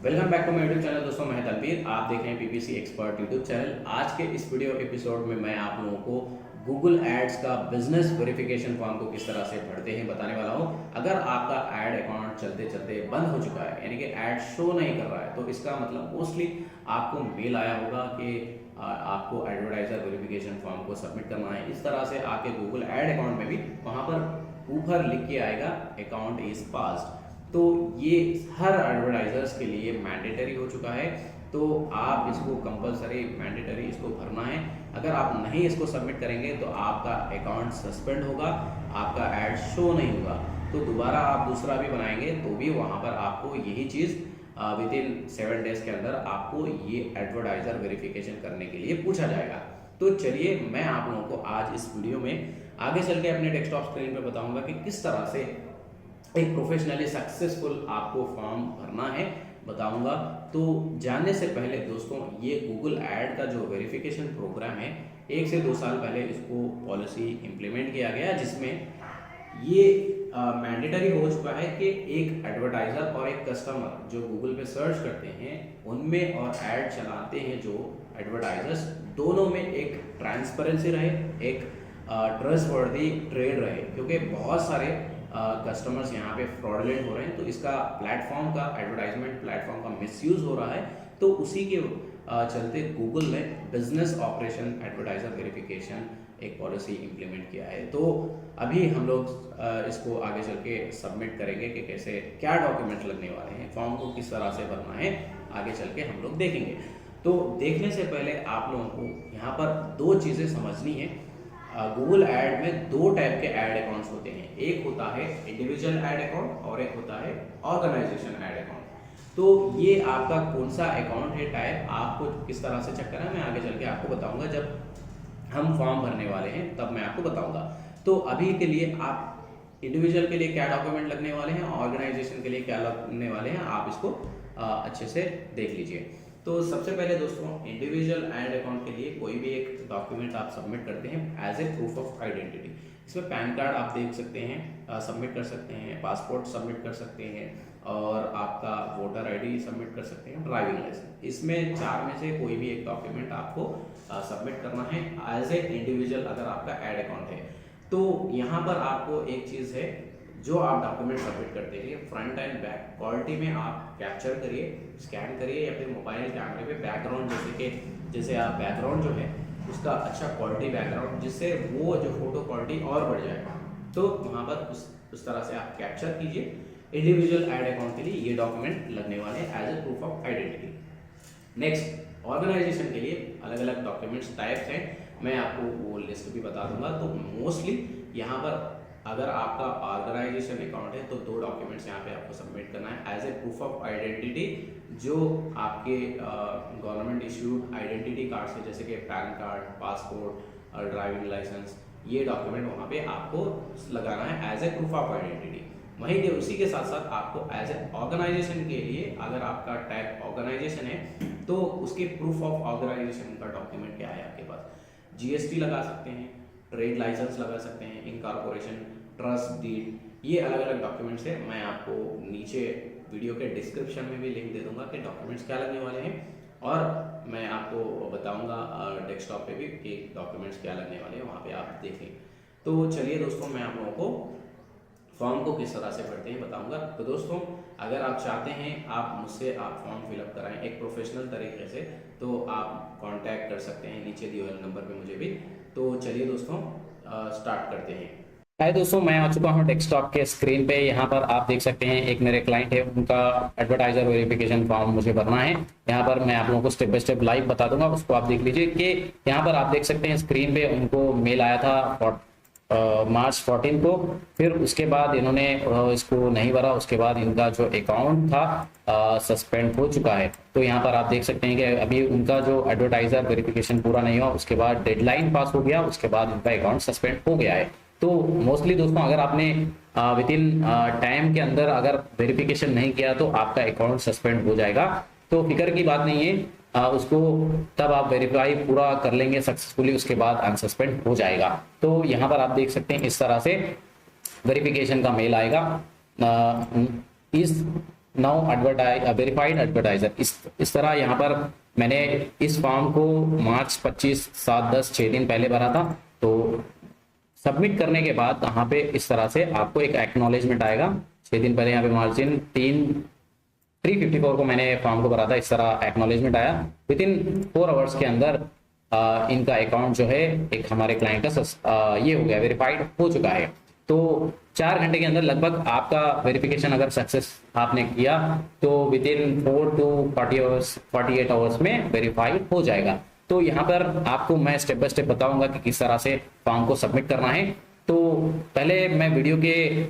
Welcome back to my YouTube channel. दोस्तों मैं तनवीर, आप देख रहे हैं पीपीसी एक्सपर्ट यूट्यूब चैनल। आज के इस वीडियो एपिसोड में मैं आप लोगों को गूगल एड्स का बिजनेस वेरिफिकेशन फॉर्म को किस तरह से भरते हैं बताने वाला हूं। अगर आपका एड अकाउंट चलते चलते बंद हो चुका है, यानी कि एड शो नहीं कर रहा है, तो इसका मतलब मोस्टली आपको मेल आया होगा कि आपको एडवर्टाइजर वेरिफिकेशन फॉर्म को सबमिट करना है। इस तरह से आपके गूगल एड अकाउंट में भी वहाँ पर ऊपर लिख के आएगा अकाउंट इज पास्ड। तो ये हर एडवर्टाइजर्स के लिए मैंडेटरी हो चुका है, तो आप इसको कंपलसरी मैंडेटरी इसको भरना है। अगर आप नहीं इसको सबमिट करेंगे तो आपका अकाउंट सस्पेंड होगा, आपका ऐड शो नहीं होगा। तो दोबारा आप दूसरा भी बनाएंगे तो भी वहाँ पर आपको यही चीज़ विद इन 7 डेज के अंदर आपको ये एडवर्टाइजर वेरिफिकेशन करने के लिए पूछा जाएगा। तो चलिए मैं आप लोगों को आज इस वीडियो में आगे चल के अपने डेस्कटॉप स्क्रीन पर बताऊंगा कि किस तरह से एक प्रोफेशनली सक्सेसफुल आपको फॉर्म भरना है, बताऊंगा। तो जानने से पहले दोस्तों, ये गूगल ऐड का जो वेरिफिकेशन प्रोग्राम है, 1 से 2 साल पहले इसको पॉलिसी इम्प्लीमेंट किया गया, जिसमें ये मैंडेटरी हो चुका है कि एक एडवर्टाइजर और एक कस्टमर जो गूगल पे सर्च करते हैं उनमें और ऐड चलाते हैं जो एडवर्टाइजर्स, दोनों में एक ट्रांसपेरेंसी रहे, एक ट्रस्टवर्दी ट्रेड रहे। क्योंकि बहुत सारे कस्टमर्स यहाँ पे फ्रॉडलेंट हो रहे हैं, तो इसका प्लेटफॉर्म का एडवर्टाइजमेंट प्लेटफॉर्म का मिसयूज हो रहा है। तो उसी के चलते गूगल ने बिजनेस ऑपरेशन एडवर्टाइजर वेरिफिकेशन एक पॉलिसी इंप्लीमेंट किया है। तो अभी हम लोग इसको आगे चल के सबमिट करेंगे कि कैसे क्या डॉक्यूमेंट लगने वाले हैं, फॉर्म को किस तरह से भरना है, आगे चल के हम लोग देखेंगे। तो देखने से पहले आप लोगों को यहाँ पर 2 चीज़ें समझनी है। गूगल ऐड में 2 टाइप के ऐड अकाउंट्स होते हैं, एक होता है इंडिविजुअल ऐड अकाउंट और एक होता है ऑर्गेनाइजेशन ऐड अकाउंट। तो ये आपका कौन सा अकाउंट है टाइप, आपको किस तरह से चेक करना है, मैं आगे चल के आपको बताऊंगा। जब हम फॉर्म भरने वाले हैं तब मैं आपको बताऊंगा। तो अभी के लिए आप इंडिविजुअल के लिए क्या डॉक्यूमेंट लगने वाले हैं, ऑर्गेनाइजेशन के लिए क्या लगने वाले हैं, आप इसको अच्छे से देख लीजिए। तो सबसे पहले दोस्तों, इंडिविजुअल एड अकाउंट के लिए कोई भी एक डॉक्यूमेंट आप सबमिट करते हैं as a proof of identity. इसमें पैन कार्ड आप देख सकते हैं, सबमिट कर सकते हैं, पासपोर्ट सबमिट कर सकते हैं, और आपका वोटर आईडी सबमिट कर सकते हैं, ड्राइविंग लाइसेंस। इसमें 4 में से कोई भी एक डॉक्यूमेंट आपको सबमिट करना है एज ए इंडिविजुअल अगर आपका एड अकाउंट है। तो यहाँ पर आपको एक चीज़ है, जो आप डॉक्यूमेंट सबमिट करते हैं फ्रंट एंड बैक क्वालिटी में आप कैप्चर करिए, स्कैन करिए, या फिर मोबाइल कैमरे पे बैकग्राउंड, जैसे आप बैकग्राउंड जो है उसका अच्छा क्वालिटी बैकग्राउंड, जिससे वो जो फोटो क्वालिटी और बढ़ जाए, तो वहाँ पर उस तरह से आप कैप्चर कीजिए। इंडिविजुअल एड अकाउंट के लिए ये डॉक्यूमेंट लगने वाले हैं as a proof of identity. Next, organisation के लिए अलग अलग डॉक्यूमेंट्स टाइप्स हैं, मैं आपको वो लिस्ट भी बता दूंगा। तो मोस्टली यहाँ पर अगर आपका ऑर्गेनाइजेशन अकाउंट है तो 2 डॉक्यूमेंट्स यहाँ पे आपको सबमिट करना है as a proof of identity, जो आपके गवर्नमेंट इश्यूड आइडेंटिटी कार्ड है, जैसे कि पैन कार्ड, पासपोर्ट और ड्राइविंग लाइसेंस। ये डॉक्यूमेंट वहाँ पे आपको लगाना है as a proof of identity. वहीं के उसी के साथ साथ आपको एज ए ऑर्गेनाइजेशन के लिए, अगर आपका टाइप ऑर्गेनाइजेशन है तो उसके प्रूफ ऑफ ऑर्गेनाइजेशन का डॉक्यूमेंट क्या है आपके पास, जीएसटी लगा सकते हैं, ट्रेड लाइसेंस लगा सकते हैं, इनकॉर्पोरेशन, ट्रस्ट डीड, ये अलग अलग डॉक्यूमेंट्स है। मैं आपको नीचे वीडियो के डिस्क्रिप्शन में भी लिंक दे दूंगा कि डॉक्यूमेंट्स क्या लगने वाले हैं, और मैं आपको बताऊंगा डेस्कटॉप पे भी कि डॉक्यूमेंट्स क्या लगने वाले हैं, वहाँ पे आप देखें। तो चलिए दोस्तों, मैं आप लोगों को फॉर्म को किस तरह से भरते हैं बताऊंगा। तो दोस्तों, अगर आप चाहते हैं आप मुझसे आप फॉर्म फिलअप कराएं एक प्रोफेशनल तरीके से, तो आप कांटेक्ट कर सकते हैं नीचे दिए हुए नंबर पे मुझे भी। तो चलिए दोस्तों, स्टार्ट करते हैं। हाय दोस्तों, मैं आ चुका हूं डेस्कटॉप के स्क्रीन पे। यहाँ पर आप देख सकते हैं एक मेरे क्लाइंट है, उनका एडवर्टाइजर वेरिफिकेशन फॉर्म मुझे भरना है। यहाँ पर मैं आप लोगों को स्टेप बाय स्टेप लाइव बता दूंगा, उसको आप देख लीजिए। कि यहाँ पर आप देख सकते हैं स्क्रीन पे उनको मेल आया था मार्च 14 को, फिर उसके बाद इन्होंने इसको नहीं भरा, उसके बाद इनका जो अकाउंट था सस्पेंड हो चुका है। तो यहाँ पर आप देख सकते हैं कि अभी उनका जो एडवर्टाइजर वेरिफिकेशन पूरा नहीं हुआ, उसके बाद डेडलाइन पास हो गया, उसके बाद इनका अकाउंट सस्पेंड हो गया है। तो मोस्टली दोस्तों, अगर आपने विद इन टाइम के अंदर अगर वेरिफिकेशन नहीं किया तो आपका अकाउंट सस्पेंड हो जाएगा। तो फिक्र की बात नहीं है, उसको तब आप वेरीफाई पूरा कर लेंगे सक्सेसफुली, उसके बाद अनसस्पेंड हो जाएगा। तो यहाँ पर आप देख सकते हैं इस तरह से वेरिफिकेशन का मेल आएगा। इस नाउ वेरीफाइड एडवर्टाइजर, इस तरह यहाँ पर मैंने इस फॉर्म को मार्च 25 7 10 6 दिन पहले भरा था। तो सबमिट करने के बाद यहाँ पे इस तरह से आपको एक एक्नॉलेजमेंट आएगा। 6 दिन पहले यहाँ पे मार्जिन 354 को मैंने फॉर्म को भरा था, इस तरह एक्नॉलेजमेंट आया। विद इन 4 आवर्स के अंदर इनका अकाउंट जो है एक हमारे क्लाइंट का ये हो गया, वेरीफाइड हो चुका है। तो 4 घंटे के अंदर लगभग आपका वेरिफिकेशन अगर सक्सेस आपने किया तो विद इन 4 to 48 आवर्स में वेरीफाइड हो जाएगा। तो यहाँ पर आपको मैं स्टेप बाय स्टेप बताऊंगा कि किस तरह से फॉर्म को सबमिट करना है। तो पहले मैं वीडियो के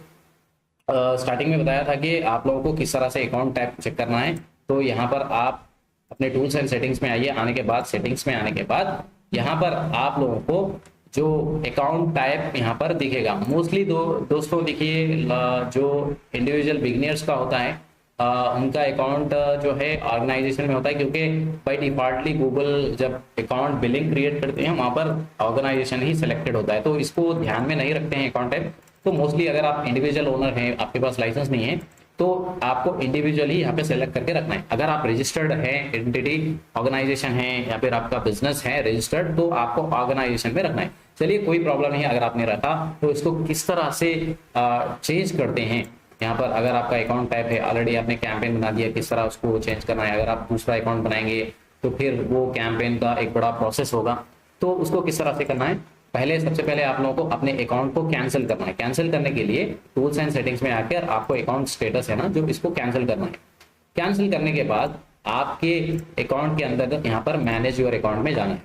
स्टार्टिंग में बताया था कि आप लोगों को किस तरह से अकाउंट टाइप चेक करना है। तो यहाँ पर आप अपने टूल्स एंड सेटिंग्स में आइए। आने के बाद सेटिंग्स में आने के बाद यहाँ पर आप लोगों को जो अकाउंट टाइप यहाँ पर दिखेगा, मोस्टली दोस्तों देखिए जो इंडिविजुअल बिगिनर्स का होता है उनका अकाउंट जो है ऑर्गेनाइजेशन में होता है, क्योंकि बाय डिफॉल्टली गूगल जब अकाउंट बिलिंग क्रिएट करते हैं वहां पर ऑर्गेनाइजेशन ही सिलेक्टेड होता है, तो इसको ध्यान में नहीं रखते हैं अकाउंट टाइप। तो मोस्टली अगर आप इंडिविजुअल ओनर हैं, आपके पास लाइसेंस नहीं है, तो आपको इंडिविजुअली यहाँ पे सेलेक्ट करके रखना है। अगर आप रजिस्टर्ड है, एंटिटी ऑर्गेनाइजेशन है या फिर आपका बिजनेस है रजिस्टर्ड, तो आपको ऑर्गेनाइजेशन में रखना है। चलिए कोई प्रॉब्लम नहीं है अगर आपने रखा, तो इसको किस तरह से चेंज करते हैं। यहाँ पर अगर आपका अकाउंट टाइप है, ऑलरेडी आपने कैंपेन बना दिया, किस तरह उसको चेंज करना है। अगर आप दूसरा अकाउंट बनाएंगे तो फिर वो कैंपेन का एक बड़ा प्रोसेस होगा, तो उसको किस तरह से करना है। सबसे पहले आप लोगों को अपने अकाउंट को कैंसिल करना है। कैंसिल करने के लिए टूल्स एंड सेटिंग्स में आकर आपको अकाउंट स्टेटस है ना, जो इसको कैंसिल करना है। कैंसिल करने के बाद आपके अकाउंट के अंदर यहाँ पर मैनेज योर अकाउंट में जाना है।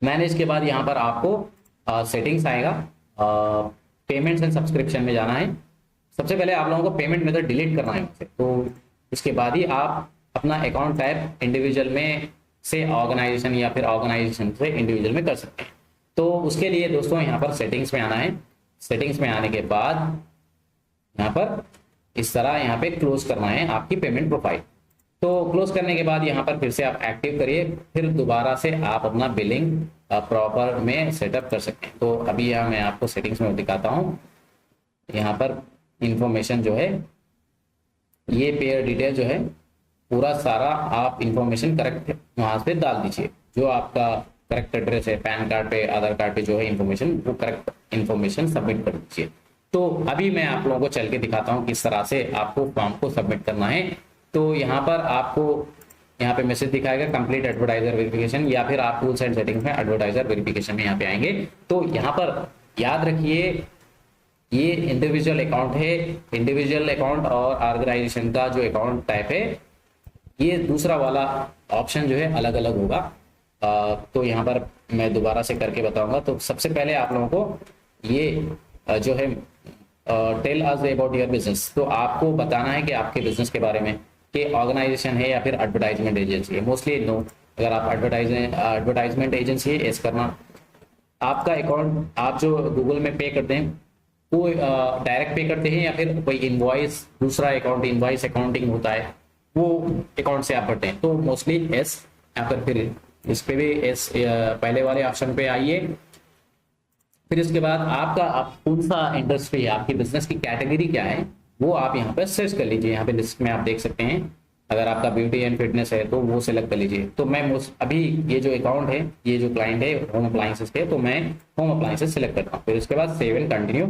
मैनेज के बाद यहाँ पर आपको सेटिंग्स आएगा, पेमेंट्स एंड सब्सक्रिप्शन में जाना है। सबसे पहले आप लोगों को पेमेंट मेथड डिलीट करना है वहाँ से, तो उसके बाद ही आप अपना अकाउंट टाइप इंडिविजुअल में से ऑर्गेनाइजेशन या फिर ऑर्गेनाइजेशन से इंडिविजुअल में कर सकते हैं। तो उसके लिए दोस्तों यहाँ पर सेटिंग्स में आना है। सेटिंग्स में आने के बाद यहाँ पर इस तरह यहाँ पे क्लोज करना है आपकी पेमेंट प्रोफाइल। तो क्लोज करने के बाद यहाँ पर फिर से आप एक्टिव करिए, फिर दोबारा से आप अपना बिलिंग प्रॉपर में सेटअप कर सकते हैं। तो अभी यहाँ मैं आपको सेटिंग्स में दिखाता हूँ। यहाँ पर इंफॉर्मेशन जो है, ये पेयर डिटेल जो है, पूरा सारा आप इंफॉर्मेशन करेक्ट वहां से डाल दीजिए। जो आपका करेक्ट एड्रेस है, पैन कार्ड पे, आधार कार्ड पे जो है इंफॉर्मेशन, वो करेक्ट इंफॉर्मेशन सबमिट कर दीजिए। तो अभी मैं आप लोगों को चल के दिखाता हूँ किस तरह से आपको फॉर्म को सबमिट करना है। तो यहाँ पर आपको यहाँ पे मैसेज दिखाएगा कंप्लीट एडवर्टाइजर वेरिफिकेशन, या फिर आप टूल्स एंड सेटिंग्स में एडवर्टाइजर वेरिफिकेशन में यहाँ पे आएंगे। तो यहाँ पर याद रखिए ये इंडिविजुअल अकाउंट है। इंडिविजुअल अकाउंट और ऑर्गेनाइजेशन का जो अकाउंट टाइप है, ये दूसरा वाला ऑप्शन जो है अलग अलग होगा। तो यहाँ पर मैं दोबारा से करके बताऊंगा। तो सबसे पहले आप लोगों को ये जो है tell us about your business, तो आपको बताना है कि आपके बिजनेस के बारे में, कि ऑर्गेनाइजेशन है या फिर एडवर्टाइजमेंट एजेंसी है। मोस्टली नो, अगर आप एडवर्टाइजमेंट एजेंसी है, एस करना। आपका अकाउंट आप जो गूगल में पे करते हैं वो डायरेक्ट पे करते हैं, या फिर कोई इनवॉइस, दूसरा अकाउंट इनवॉइस अकाउंटिंग होता है, वो अकाउंट से आप भरते हैं। तो मोस्टली एस, या फिर इस पे भी एस, पहले वाले ऑप्शन पे आइए। फिर इसके बाद आपका आप कौन सा इंडस्ट्री है, आपकी बिजनेस की कैटेगरी क्या है, वो आप यहाँ पर सर्च कर लीजिए। यहाँ पे लिस्ट में आप देख सकते हैं, अगर आपका ब्यूटी एंड फिटनेस है तो वो सिलेक्ट कर लीजिए। तो मैं अभी ये जो अकाउंट है, ये जो क्लाइंट है होम अप्लायंसेस के, तो मैं होम अप्लायंसेस सिलेक्ट करता हूँ। फिर उसके बाद सेव एंड कंटिन्यू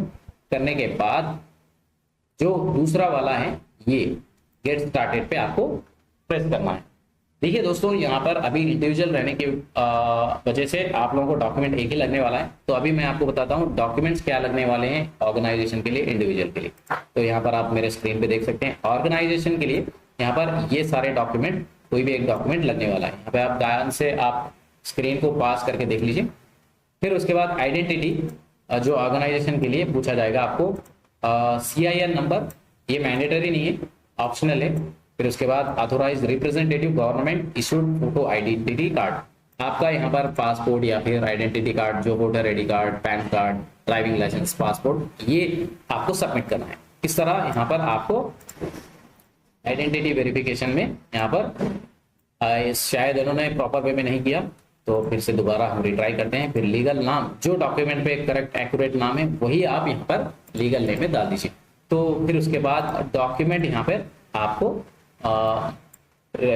करने के बाद जो दूसरा वाला है, ये गेट स्टार्टेड पे आपको प्रेस करना है। देखिए दोस्तों, यहाँ पर अभी इंडिविजुअल रहने की वजह से आप लोगों को डॉक्यूमेंट एक ही लगने वाला है। तो अभी मैं आपको बताता हूँ डॉक्यूमेंट्स क्या लगने वाले हैं ऑर्गेनाइजेशन के लिए, इंडिविजुअल के लिए। तो यहाँ पर आप मेरे स्क्रीन पे देख सकते हैं, ऑर्गेनाइजेशन के लिए यहाँ पर ये सारे डॉक्यूमेंट, कोई भी एक डॉक्यूमेंट लगने वाला है। यहाँ पे आप ध्यान से आप स्क्रीन को पास करके देख लीजिए। फिर उसके बाद आइडेंटिटी, जो ऑर्गेनाइजेशन के लिए पूछा जाएगा आपको, CIN नंबर, ये मैंडेटरी नहीं है, ऑप्शनल है। फिर उसके बाद authorise representative government issued photo identity card, आपका यहाँ पर पासपोर्ट या फिर आइडेंटिटी कार्ड, जो voter ID card, PAN card, driving licence, passport, ये आपको सबमिट करना है। इस तरह यहाँ पर आपको आइडेंटिटी वेरिफिकेशन में यहाँ पर शायद उन्होंने प्रॉपर वे में नहीं किया, तो फिर से दोबारा हम रिट्राई करते हैं। फिर लीगल नाम, जो डॉक्यूमेंट पे करेक्ट एक्यूरेट नाम है वही आप यहाँ पर लीगल नेम में डाल दीजिए। तो फिर उसके बाद डॉक्यूमेंट यहाँ पर आपको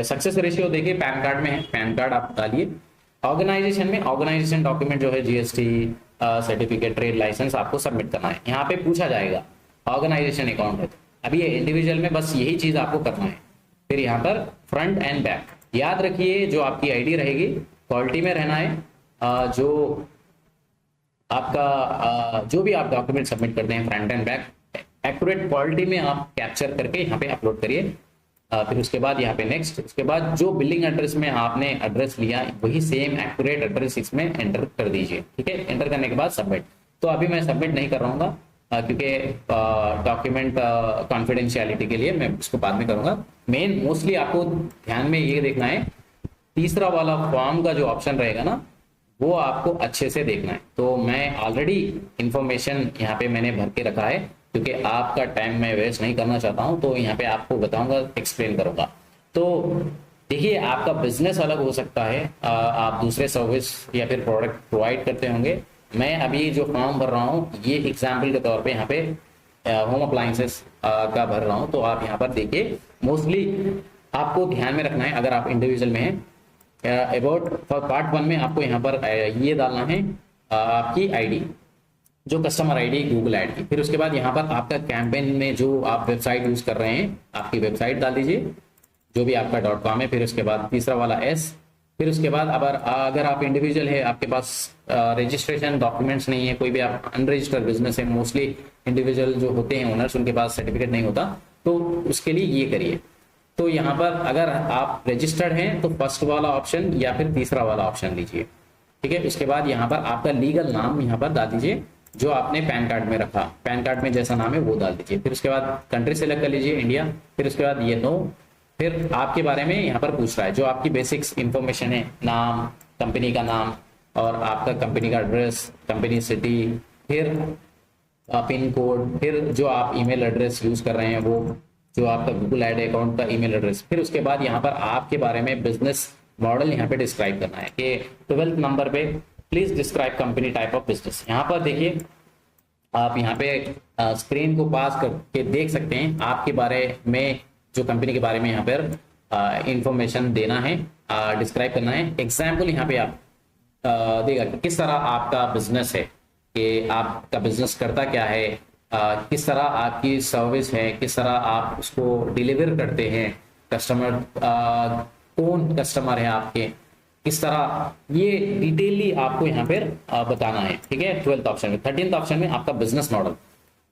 सक्सेस रेशियो देखिए पैन कार्ड में है, पैन कार्ड आप डालिए। ऑर्गेनाइजेशन में ऑर्गेनाइजेशन डॉक्यूमेंट जो है जीएसटी सर्टिफिकेट ट्रेड लाइसेंस आपको सबमिट करना है। यहाँ पे पूछा जाएगा ऑर्गेनाइजेशन अकाउंट है, अभी ये इंडिविजुअल में बस यही चीज आपको करना है। फिर यहाँ पर फ्रंट एंड बैक याद रखिए, जो आपकी आईडी रहेगी क्वालिटी में रहना है। जो आपका जो भी आप डॉक्यूमेंट सबमिट करते हैं front end back accurate quality में आप कैप्चर करके यहाँ पे अपलोड करिए। फिर उसके बाद यहाँ पे नेक्स्ट, उसके बाद जो बिलिंग एड्रेस में आपने एड्रेस लिया वही सेम एक्यूरेट एड्रेस इसमें एंटर कर दीजिए। ठीक है, एंटर करने के बाद सबमिट। तो अभी मैं सबमिट नहीं कर रहा हूँ क्योंकि डॉक्यूमेंट कॉन्फिडेंशियलिटी के लिए मैं इसको बाद में करूंगा। मेन मोस्टली आपको ध्यान में ये देखना है, तीसरा वाला फॉर्म का जो ऑप्शन रहेगा ना वो आपको अच्छे से देखना है। तो मैं ऑलरेडी इंफॉर्मेशन यहाँ पे मैंने भर के रखा है क्योंकि आपका टाइम मैं वेस्ट नहीं करना चाहता हूँ, तो यहाँ पे आपको बताऊंगा, एक्सप्लेन करूंगा। तो देखिए आपका बिजनेस अलग हो सकता है, आप दूसरे सर्विस या फिर प्रोडक्ट प्रोवाइड करते होंगे। मैं अभी जो फॉर्म भर रहा हूँ ये एग्जाम्पल के तौर पे यहाँ पे होम अप्लायंसेस का भर रहा हूँ। तो आप यहाँ पर देखिए मोस्टली आपको ध्यान में रखना है, अगर आप इंडिविजुअल में हैं अबाउट पार्ट 1 में आपको यहाँ पर ये डालना है आपकी आईडी, जो कस्टमर आईडी गूगल ऐड की। फिर उसके बाद यहाँ पर आपका कैंपेन में जो आप वेबसाइट यूज कर रहे हैं आपकी वेबसाइट डाल दीजिए, जो भी आपका .com है। फिर उसके बाद तीसरा वाला S। फिर उसके बाद अगर आप इंडिविजुअल है, आपके पास रजिस्ट्रेशन डॉक्यूमेंट्स नहीं है, कोई भी आप अनरजिस्टर्ड बिजनेस है, मोस्टली इंडिविजुअल जो होते हैं ओनर्स उनके पास सर्टिफिकेट नहीं होता, तो उसके लिए ये करिए। तो यहाँ पर अगर आप रजिस्टर्ड हैं तो फर्स्ट वाला ऑप्शन या फिर तीसरा वाला ऑप्शन लीजिए। ठीक है, उसके बाद यहाँ पर आपका लीगल नाम यहाँ पर डाल दीजिए जो आपने पैन कार्ड में रखा, पैन कार्ड में जैसा नाम है वो डाल दीजिए। फिर उसके बाद कंट्री सेलेक्ट कर लीजिए इंडिया। फिर उसके बाद ये नो। फिर आपके बारे में यहाँ पर पूछ रहा है जो आपकी बेसिक्स इंफॉर्मेशन है, नाम, कंपनी का नाम और आपका कंपनी का एड्रेस, कंपनी सिटी, फिर पिन कोड, फिर जो आप ईमेल एड्रेस यूज कर रहे हैं वो जो आपका गूगल ऐड अकाउंट का ईमेल एड्रेस। फिर उसके बाद यहाँ पर आपके बारे में बिजनेस मॉडल यहाँ पे डिस्क्राइब करना है कि 12th नंबर पे please describe company type of business. यहाँ पर देखिए आप यहाँ पे स्क्रीन को पास करके देख सकते हैं आपके बारे में, जो कंपनी के बारे में यहाँ पर इंफॉर्मेशन देना है, डिस्क्राइब करना है। एग्जाम्पल यहाँ पे आप देगा कि किस तरह आपका बिजनेस है, कि आपका बिजनेस करता क्या है, किस तरह आपकी सर्विस है, किस तरह आप उसको डिलीवर करते हैं, कस्टमर कौन कस्टमर है आपके, किस तरह, ये डिटेयली आपको यहाँ पर बताना है। ठीक है, 12th ऑप्शन में। 13th ऑप्शन में आपका बिजनेस मॉडल,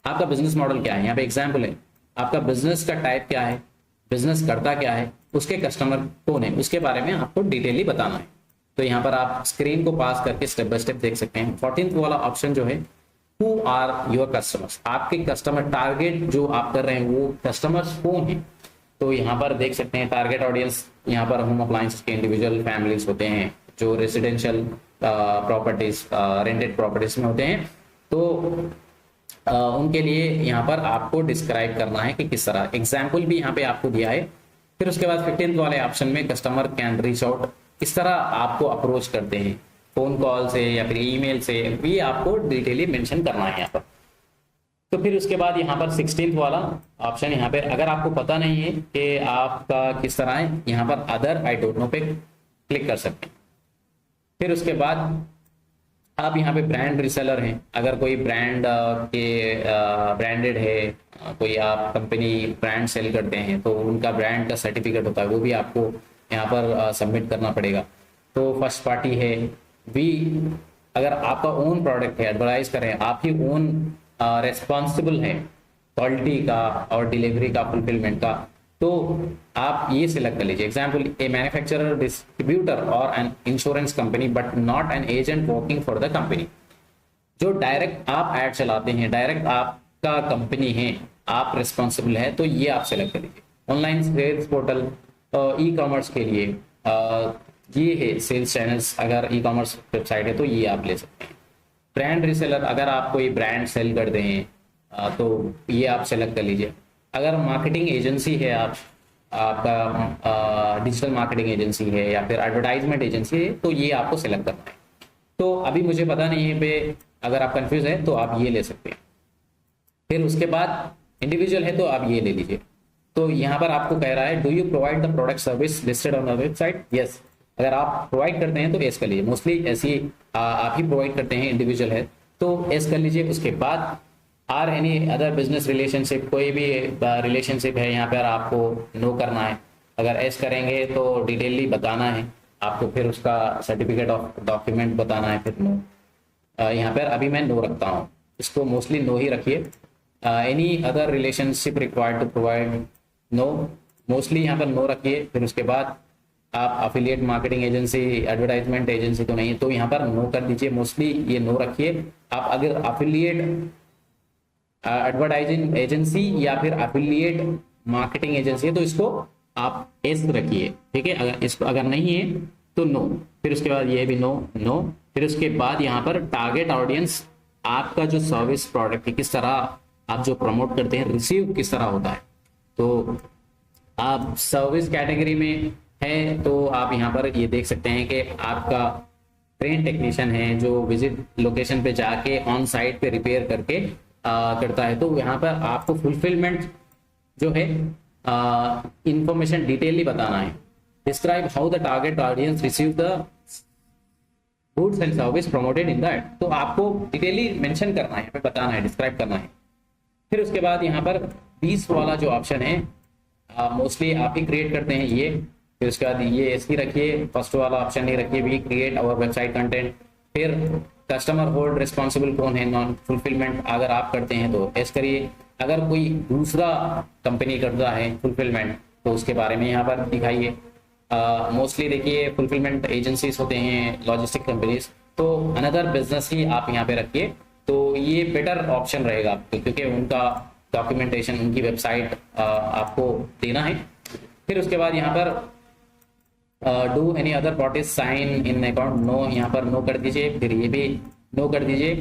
आपका बिजनेस मॉडल क्या है, यहाँ पे एग्जाम्पल है आपका बिजनेस का टाइप क्या है, बिजनेस करता क्या है, उसके कस्टमर कौन है, उसके बारे में आपको डिटेयली बताना है। तो यहाँ पर आप स्क्रीन को पास करके स्टेप बाय स्टेप देख सकते हैं। 14th वाला ऑप्शन जो है हु आर योर कस्टमर्स, आपके कस्टमर टारगेट जो आप कर रहे हैं वो कस्टमर्स कौन है। तो यहाँ पर देख सकते हैं टारगेट ऑडियंस, यहाँ पर होम अप्लायंस के इंडिविजुअल फैमिलीज होते हैं जो रेसिडेंशियल प्रॉपर्टीज रेंटेड प्रॉपर्टीज में होते हैं, तो उनके लिए यहाँ पर आपको डिस्क्राइब करना है कि किस तरह, एग्जाम्पल भी यहाँ पे आपको दिया है। फिर उसके बाद 15th वाले ऑप्शन में कस्टमर कैन रीच आउट, किस तरह आपको अप्रोच करते हैं, फोन कॉल से या फिर ईमेल से, भी आपको डिटेली मेंशन करना है यहाँ पर। तो फिर उसके बाद यहाँ पर 16th वाला ऑप्शन, यहाँ पे अगर आपको पता नहीं है कि आपका किस तरह है, यहाँ पर अदर आई डोंट नो पे क्लिक कर सकते हैं। फिर उसके बाद आप यहाँ पे ब्रांड रिसेलर हैं, अगर कोई ब्रांड के ब्रांडेड है, कोई आप कंपनी ब्रांड सेल करते हैं तो उनका ब्रांड का सर्टिफिकेट होता है, वो भी आपको यहाँ पर सबमिट करना पड़ेगा। तो फर्स्ट पार्टी है भी, अगर आपका ओन प्रोडक्ट है, एडवर्टाइज करें, आप ही ओन रेस्पॉन्सिबल है क्वालिटी का और डिलीवरी का, फुलफिलमेंट का, तो आप ये सिलेक्ट कर लीजिए। एग्जाम्पल, ए मैन्युफैक्चरर, डिस्ट्रीब्यूटर और an insurance company but not an agent working for the company. जो डायरेक्ट आप ऐड चलाते हैं, डायरेक्ट आपका कंपनी है, आप रिस्पॉन्सिबल है, तो ये आप सिलेक्ट कर लीजिए। Online sales portal, e commerce के लिए ये है सेल्स चैनल्स, अगर ई कॉमर्स वेबसाइट है तो ये आप ले सकते हैं। ब्रांड रिसेलर, अगर आप कोई ब्रांड सेल करते हैं तो ये आप सेलेक्ट कर लीजिए। अगर मार्केटिंग एजेंसी है, आपका डिजिटल मार्केटिंग एजेंसी है या फिर एडवर्टाइजमेंट एजेंसी है, तो ये आपको सेलेक्ट करना है। तो अभी मुझे पता नहीं है पे, अगर आप कंफ्यूज है तो आप ये ले सकते हैं। फिर उसके बाद इंडिविजुअल है तो आप ये ले लीजिए। तो यहाँ पर आपको कह रहा है do you provide the product service listed on the website, yes. अगर आप प्रोवाइड करते हैं तो एस कर लीजिए, मोस्टली ऐसी आप ही प्रोवाइड करते हैं, इंडिविजुअल है तो एस कर लीजिए। उसके बाद are any other business relationship, कोई भी रिलेशनशिप है यहाँ पर आपको नो करना है। अगर एस करेंगे तो डिटेलली बताना है आपको, फिर उसका सर्टिफिकेट ऑफ डॉक्यूमेंट बताना है, फिर नो। यहाँ पर अभी मैं नो रखता हूँ, इसको मोस्टली नो ही रखिए। Any other relationship required to provide, no, mostly यहाँ पर नो रखिए। फिर उसके बाद आप affiliate marketing agency, advertisement agency तो नहीं, तो यहाँ पर नो कर दीजिए, मोस्टली ये नो रखिए। आप अगर अफिलिएट एडवर्टाइजिंग एजेंसी या फिर अफिलिएट मार्केटिंग एजेंसी है तो इसको आप एस रखिए, ठीक है। अगर इसको अगर नहीं है तो नो। फिर उसके बाद ये भी नो, नो। फिर उसके बाद यहाँ पर टारगेट ऑडियंस, आपका जो सर्विस प्रोडक्ट है किस तरह आप जो प्रमोट करते हैं, रिसीव किस तरह होता है। तो आप सर्विस कैटेगरी में है तो आप यहाँ पर ये देख सकते हैं कि आपका ट्रेन टेक्नीशियन है जो विजिट लोकेशन पे जाके ऑन साइट पे रिपेयर करके करता है। तो यहाँ पर आपको फुलफिलमेंट जो है इंफॉर्मेशन डिटेलली बताना है। Describe how the target audience receive the goods and service promoted in that, तो आपको डिटेलली मेंशन करना है, यहाँ पे बताना है, डिस्क्राइब करना है। फिर उसके बाद यहाँ पर 20 वाला जो ऑप्शन है मोस्टली आप ही क्रिएट करते हैं ये। फिर उसके बाद ये ऐसे ही रखिए, फर्स्ट वाला ऑप्शन नहीं रखिए, we create our website content. फिर कस्टमर होल्ड रिस्पॉन्सिबल कौन है, नॉन फुलफिलमेंट अगर आप करते हैं तो एस करिए। अगर कोई दूसरा कंपनी करता है फुलफिलमेंट तो उसके बारे में यहाँ पर दिखाइए। मोस्टली देखिए फुलफिलमेंट एजेंसीज होते हैं, लॉजिस्टिक कंपनीज, तो अनदर बिजनेस ही आप यहाँ पे रखिए, तो ये बेटर ऑप्शन रहेगा आपको, क्योंकि उनका डॉक्यूमेंटेशन, उनकी वेबसाइट आपको देना है। फिर उसके बाद यहाँ पर do any other parties sign in account, no, यहाँ पर नो कर दीजिए। फिर ये भी नो कर दीजिए।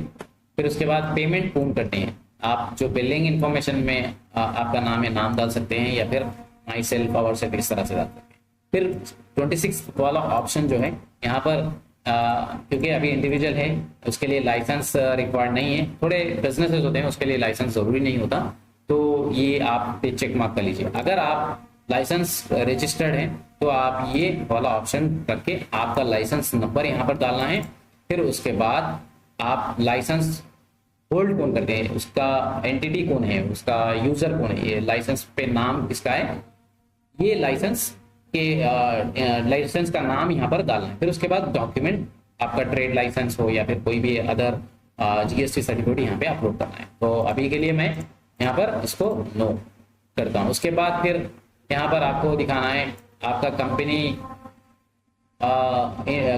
फिर उसके बाद पेमेंट पूर्ण करते हैं आप, जो बिलिंग इंफॉर्मेशन में आपका नाम है, नाम डाल सकते हैं, या फिर माई सेल्फ और से इस तरह से डाल सकते हैं। फिर 26 वाला ऑप्शन जो है यहाँ पर क्योंकि अभी इंडिविजुअल है उसके लिए लाइसेंस रिक्वायर्ड नहीं है, थोड़े बिजनेसेस होते हैं उसके लिए लाइसेंस जरूरी नहीं होता, तो ये आप पे चेक मार्क कर लीजिए। अगर आप लाइसेंस रजिस्टर्ड है तो आप ये वाला ऑप्शन करके आपका लाइसेंस नंबर यहाँ पर डालना है। फिर उसके बाद आप लाइसेंस होल्ड कौन करते हैं, उसका एंटिटी कौन है, उसका यूजर कौन है, ये लाइसेंस पे नाम किसका है, ये लाइसेंस के लाइसेंस का नाम यहाँ पर डालना है। फिर उसके बाद डॉक्यूमेंट, आपका ट्रेड लाइसेंस हो या फिर कोई भी अदर जीएसटी सर्टिफिकेट यहाँ पे अपलोड करना है। तो अभी के लिए मैं यहाँ पर इसको नो करता हूँ। उसके बाद फिर यहाँ पर आपको दिखाना है आपका कंपनी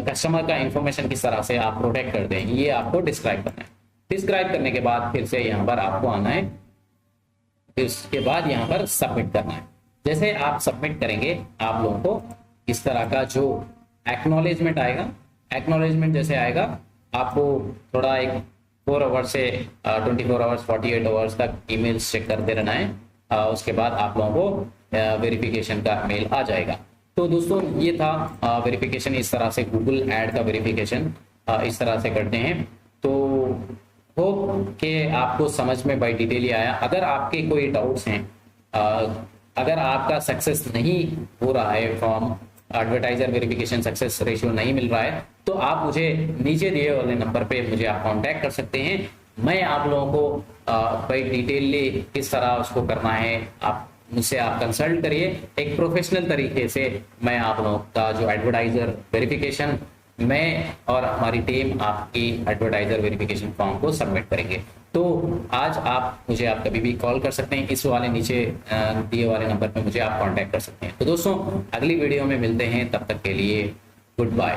कस्टमर का इंफॉर्मेशन किस तरह से आप प्रोटेक्ट करते हैं, ये आपको डिस्क्राइब करना है। डिस्क्राइब करने के बाद फिर से यहाँ पर आपको आना है, फिर उसके बाद यहाँ पर सबमिट करना है। जैसे आप सबमिट करेंगे आप लोगों को इस तरह का जो एक्नॉलेजमेंट आएगा, एक्नॉलेजमेंट जैसे आएगा आपको थोड़ा एक 4 आवर्स से 24 आवर्स 48 आवर्स तक ईमेल्स चेक करते रहना है। उसके बाद आप लोगों को वेरिफिकेशन का मेल आ जाएगा। तो दोस्तों ये था वेरिफिकेशन, इस तरह से गूगल ऐड का वेरिफिकेशन इस तरह से करते हैं। तो होप कि आपको समझ में बाई डिटेल ही आया। अगर आपके कोई डाउट्स हैं, अगर आपका सक्सेस नहीं हो रहा है form, advertiser verification success ratio नहीं मिल रहा है, तो आप मुझे नीचे दिए वाले नंबर पे मुझे आप कांटेक्ट कर सकते हैं। मैं आप लोगों को बाई डिटेलली किस तरह उसको करना है आप मुझसे आप कंसल्ट करिए। एक प्रोफेशनल तरीके से मैं आप लोगों का जो एडवर्टाइजर वेरिफिकेशन, मैं और हमारी टीम आपकी एडवर्टाइजर वेरिफिकेशन फॉर्म को सबमिट करेंगे। तो आज आप मुझे आप कभी भी कॉल कर सकते हैं, इस वाले नीचे दिए वाले नंबर पे मुझे आप कांटेक्ट कर सकते हैं। तो दोस्तों अगली वीडियो में मिलते हैं, तब तक के लिए गुड बाय।